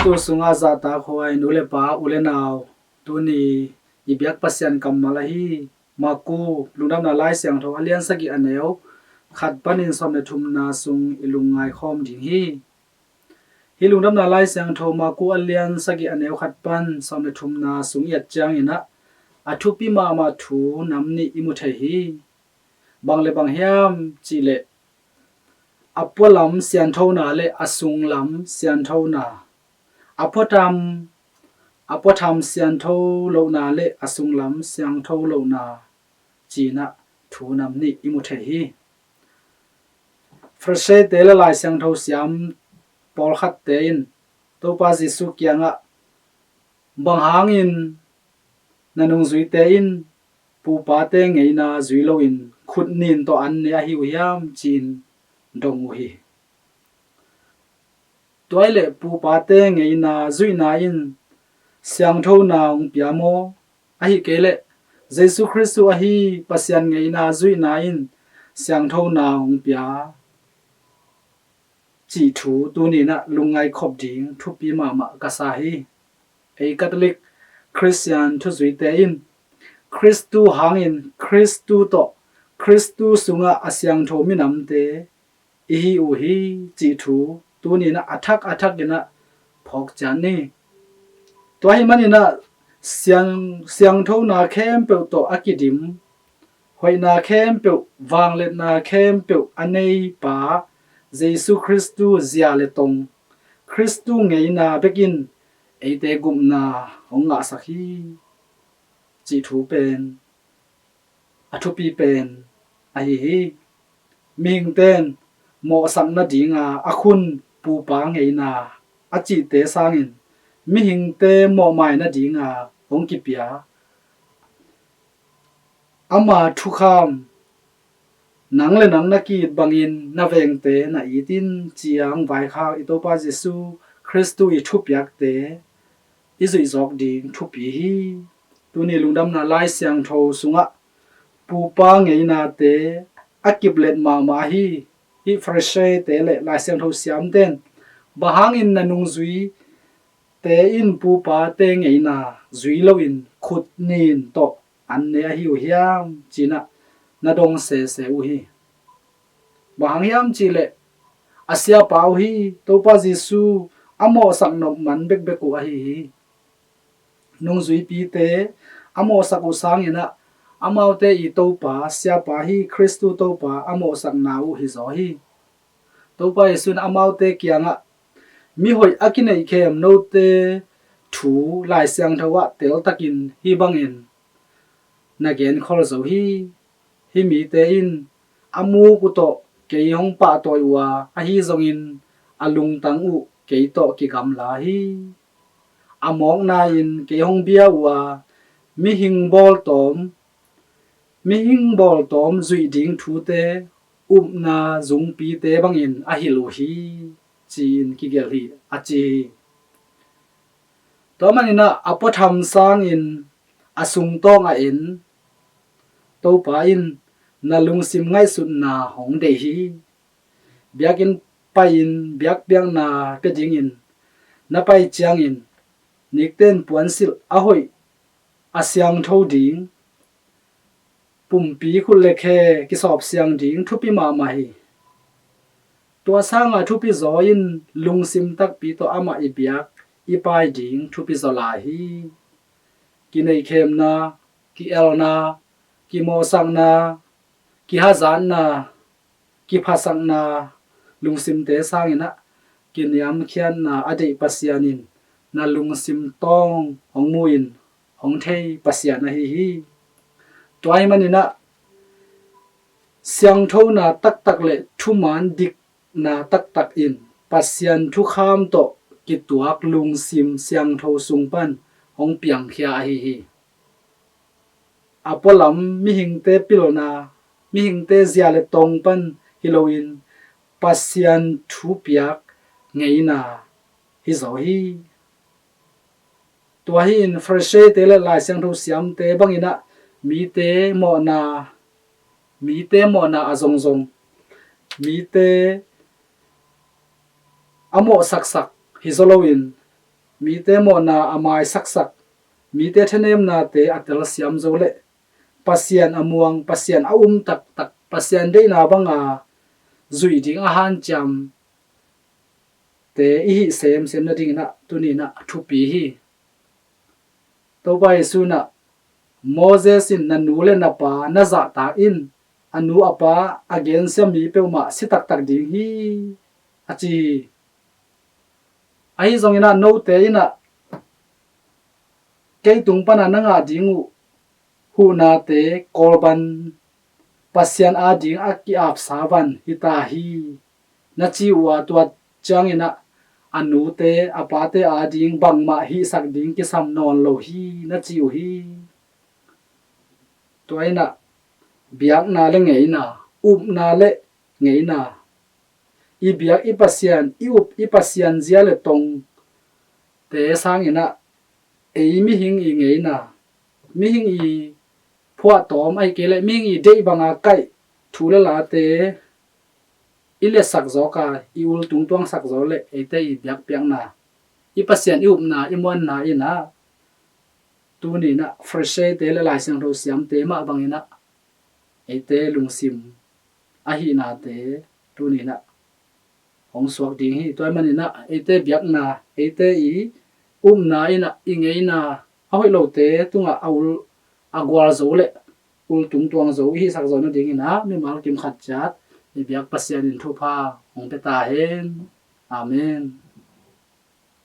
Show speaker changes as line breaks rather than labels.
Kristo sunga zata khoi nule pa ule naw tuni ibyak pasyan kamalahi maku lunam na lai siang tho alian sagi aneo khat panin somne thumna sung ilungai khom ding hi lunam na lai siang tho maku alian sagi aneo khat pan somne thumna sung yat chang ina athupi ma thu namni imu thai hi bangle bang hiam chile apolam sian tho na le asung lam sian tho na apotham sian tho lo na le asung lam siang tho lo na china thu nam ni imu the hi frase te la lai siang tho siam pol khat te in to pa jisu kyanga bang hangin nanung zui te in pu pa te ngei na zui lo in khut nin to an ne a hi hiam chin dong hi toile pu pa te ngei na zui na in siang tho na ong piamo a hi kele jesu christu a hi pasyan ngei na zui na in siang tho na ong pia chi thu tu ni na lungai khop ding thu pi ma ka sa hi ei catholic christian thu zui te in christu hangin christu sunga asyang tho mi nam te i hi u hi chi thu tu ni na athak ina phok chan ni to hi mani na siang tho na khem pe to akidim hoi na khem pe wang let na khem pe anei pa jesu christu zia le tong christu ngei na bekin eite gum na honga sakhi chi thu pen athupi pen ai hi ming ten mo sang na dinga akhun pu pa ngei na achi te sangin mi hing te mo mai na dinga hong ki pia ama thu kham nang le nang na ki bangin na veng te na itin chiang vai kha itopa jesu christu I thu piak te izui jok ding thu pi hi tuni lungdam na lai siang tho sunga pu pa ngei na te akiblet ma hi freshe te le lai siang tho siam ten bahang in nanung zui te in pu pa te ngei na zui lo in khut nin to an ne hi hiam china na dong se u hi bahang hiam chile asia pau hi to pa jisu amo sak no man bek ko hi nung zui pi te amo sak u sang ina amau te I to pa sia pa hi christu to pa amo sak na u hi zo hi to pa isun amau te kyanga mi hoi akinai khem no te thu lai siang thawa tel takin hi bangin na gen khol zo hi mi te in amu ku to ke hong pa toy wa a hi zongin alung tang u ke to ki gam la hi among na in ke hong bia wa mi hing bol tom zui ding thu te na zung pi te bangin a hi lu hi chin ki gel hi a chi to manina apotham sang in asung tong a in to pa in na lung sim ngai sun na hong de hi biakin pain biak biang na pe ding in na pai chiang in nikten puan sil a hoi asyang tho ding pumpi khul lekhe ki sop siang ding thupi ma hi to sanga thupi zo in lung sim tak pi to ama I biak I pai ding thupi zo la hi ki nei khem na ki el na ki mo sang na ki hazan na ki phasang na lungsim te sangina kiniam khian na adei pasianin na lungsim tong hongmuin hongthei pasiana hi toy manina siang tho na tak le thuman dik na tak in pasian thu kham to ki tuak lungsim siang tho sungpan hong piang khia hi apolam mi hingte pilona mi hingte zia le tong pan hiloin pasian thu piak ngeina hi zo hi tua hi in freshe te le lai siang tho siam te bangina mi te mo na azong mi te amo sak hi zoloin mi te mo na amai sak mi te thenem na te atel siam zo le pasian amuang pasian tak tak pasian de na banga zui ding a han cham te hi sem na ding na tuni na thu pi hi to bai su na Moses in na nu le na pa na za ta in anu apa again se mi pe ma si tak tak ding hi achi ai zong ina no te ina ke tung pa na nga dingu hu na te korban pasian a ding a ki ap savan hita hi na chi wa tua chang ina anu te apa te a ding bang ma hi sak ding ki sam non lo hi na chi u hi toina biak na le ngei na na le ngei na i biak i pasian i pasian zia le tong te sang ina ei mi hing i ngei na mi hing i phua tom ai ke le mi hing i dei banga kai thule la te ile sak zo ka i ul tung tuang sak zo le ete i biak piang na i pasian i na i mon na i na tu ni na fresh te le lai sang ro siam te ma bang ina ete lung sim a hi na te tu ni na hong suak ding hi toy man ina ete biak na ete i na ina i ngei na a hoi lo te tunga aul agwal zo le ul tung tuang zo hi sak zo na ding ina mi mal kim khat chat i biak pasian in thu pha hong pe ta hen amen